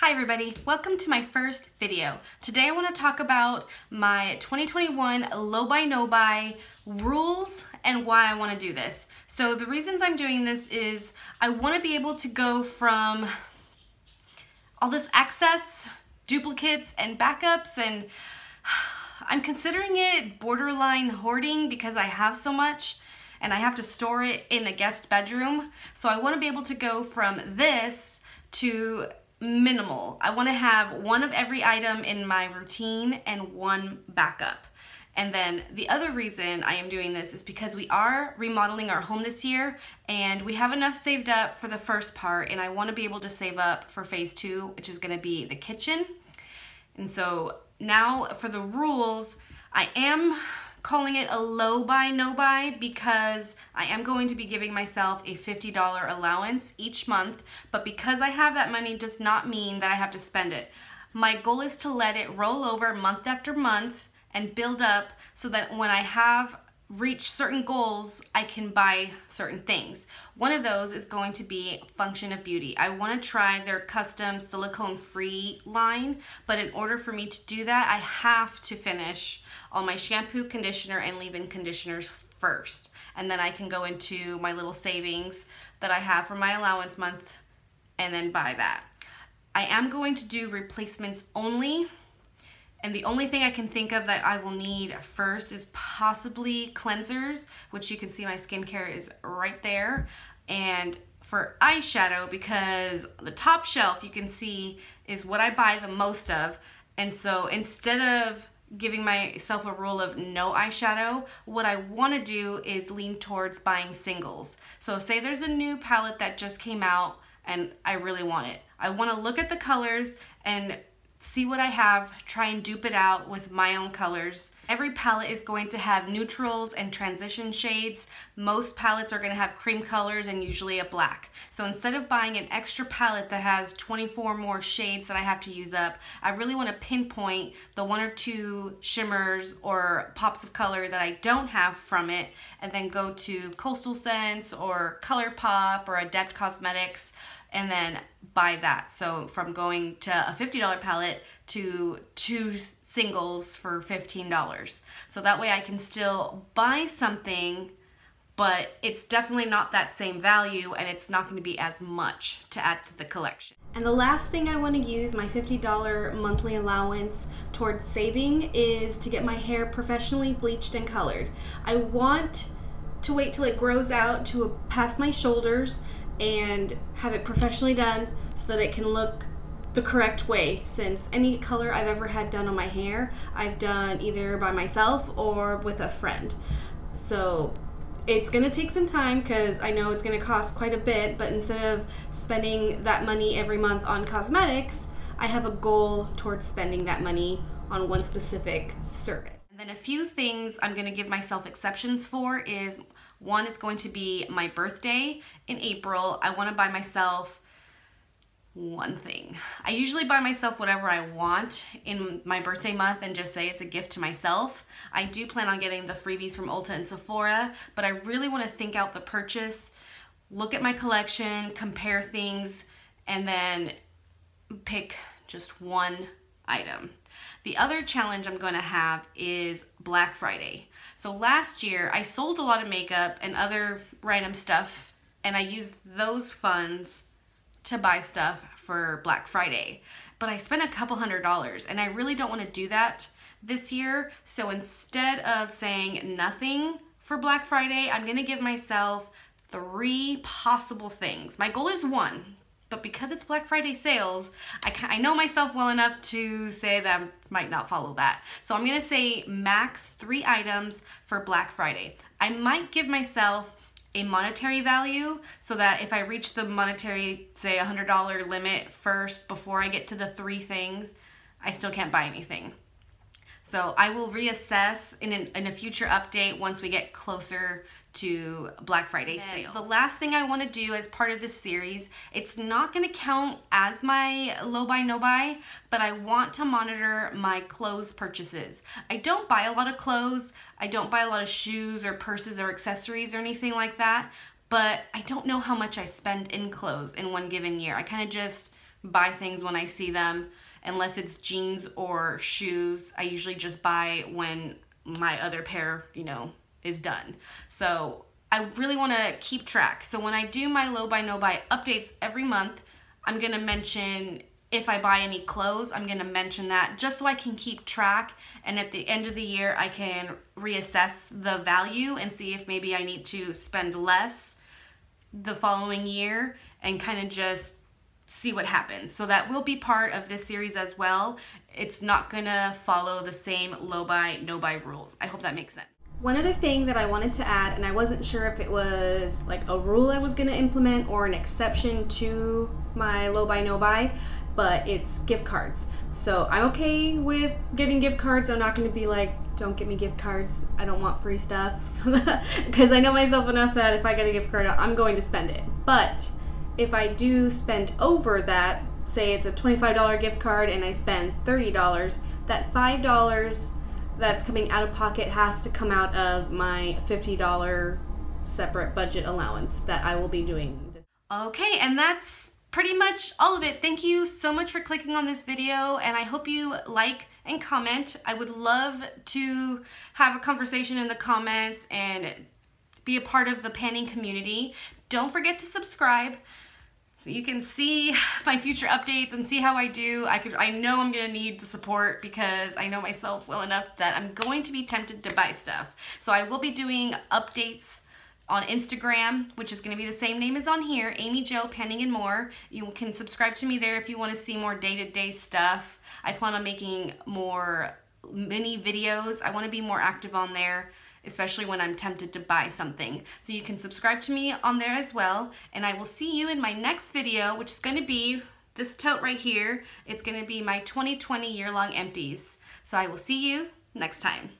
Hi everybody, welcome to my first video. Today I want to talk about my 2021 low buy no buy rules and why I want to do this. So the reasons I'm doing this is I want to be able to go from all this excess, duplicates and backups, and I'm considering it borderline hoarding because I have so much and I have to store it in a guest bedroom. So I want to be able to go from this to minimal. I want to have one of every item in my routine and one backup. And then the other reason I am doing this is because we are remodeling our home this year and we have enough saved up for the first part, and I want to be able to save up for phase 2, which is going to be the kitchen. And so now for the rules, I am calling it a low buy no buy because I am going to be giving myself a $50 allowance each month, but because I have that money does not mean that I have to spend it. My goal is to let it roll over month after month and build up so that when I have reached certain goals, I can buy certain things. One of those is going to be Function of Beauty. I want to try their custom silicone-free line, but in order for me to do that, I have to finish all my shampoo, conditioner, and leave-in conditioners first. And then I can go into my little savings that I have for my allowance month and then buy that. I am going to do replacements only. And the only thing I can think of that I will need first is possibly cleansers, which you can see my skincare is right there. And for eyeshadow, because the top shelf you can see is what I buy the most of. And so instead of giving myself a rule of no eyeshadow, what I want to do is lean towards buying singles. So say there's a new palette that just came out and I really want it. I want to look at the colors and see what I have, try and dupe it out with my own colors. Every palette is going to have neutrals and transition shades. Most palettes are going to have cream colors and usually a black. So instead of buying an extra palette that has 24 more shades that I have to use up, I really want to pinpoint the 1 or 2 shimmers or pops of color that I don't have from it, and then go to Coastal Scents or ColourPop or Adept Cosmetics and then buy that. So from going to a $50 palette to 2 singles for $15. So that way I can still buy something, but it's definitely not that same value and it's not going to be as much to add to the collection. And the last thing I want to use my $50 monthly allowance towards saving is to get my hair professionally bleached and colored. I want to wait till it grows out to past my shoulders and have it professionally done so that it can look the correct way, since any color I've ever had done on my hair I've done either by myself or with a friend. So it's gonna take some time because I know it's gonna cost quite a bit, but instead of spending that money every month on cosmetics, I have a goal towards spending that money on one specific service. And then a few things I'm gonna give myself exceptions for is, one is going to be my birthday in April. I want to buy myself one thing. I usually buy myself whatever I want in my birthday month and just say it's a gift to myself. I do plan on getting the freebies from Ulta and Sephora, but I really want to think out the purchase, look at my collection, compare things, and then pick just one item. The other challenge I'm going to have is Black Friday. So last year I sold a lot of makeup and other random stuff, and I used those funds to buy stuff for Black Friday. But I spent a couple $100s and I really don't want to do that this year. So instead of saying nothing for Black Friday, I'm going to give myself 3 possible things. My goal is 1. But because it's Black Friday sales, I know myself well enough to say that I might not follow that. So I'm going to say max 3 items for Black Friday. I might give myself a monetary value so that if I reach the monetary, say $100 limit first before I get to the 3 things, I still can't buy anything. So I will reassess in a future update once we get closer to Black Friday sales. The last thing I want to do as part of this series, it's not going to count as my low buy no buy, but I want to monitor my clothes purchases. I don't buy a lot of clothes, I don't buy a lot of shoes or purses or accessories or anything like that, but I don't know how much I spend in clothes in one given year. I kind of just buy things when I see them. Unless it's jeans or shoes, I usually just buy when my other pair, you know, is done. So I really want to keep track. So when I do my low buy, no buy updates every month, I'm going to mention if I buy any clothes, I'm going to mention that just so I can keep track. And at the end of the year, I can reassess the value and see if maybe I need to spend less the following year and kind of just see what happens. So that will be part of this series as well. It's not going to follow the same low buy, no buy rules. I hope that makes sense. One other thing that I wanted to add, and I wasn't sure if it was like a rule I was going to implement or an exception to my low buy, no buy, but it's gift cards. So I'm okay with getting gift cards. I'm not going to be like, don't get me gift cards. I don't want free stuff. Because I know myself enough that if I get a gift card, I'm going to spend it. But if I do spend over that, say it's a $25 gift card and I spend $30, that $5 that's coming out of pocket has to come out of my $50 separate budget allowance that I will be doing this. Okay, and that's pretty much all of it. Thank you so much for clicking on this video, and I hope you like and comment. I would love to have a conversation in the comments and be a part of the panning community. Don't forget to subscribe so you can see my future updates and see how I do. I know I'm gonna need the support because I know myself well enough that I'm going to be tempted to buy stuff. So I will be doing updates on Instagram, which is gonna be the same name as on here, Amy Jo Panning and More. You can subscribe to me there if you wanna see more day-to-day stuff. I plan on making more mini videos. I wanna be more active on there, especially when I'm tempted to buy something. So you can subscribe to me on there as well, and I will see you in my next video, which is gonna be this tote right here. It's gonna be my 2020 year-long empties. So I will see you next time.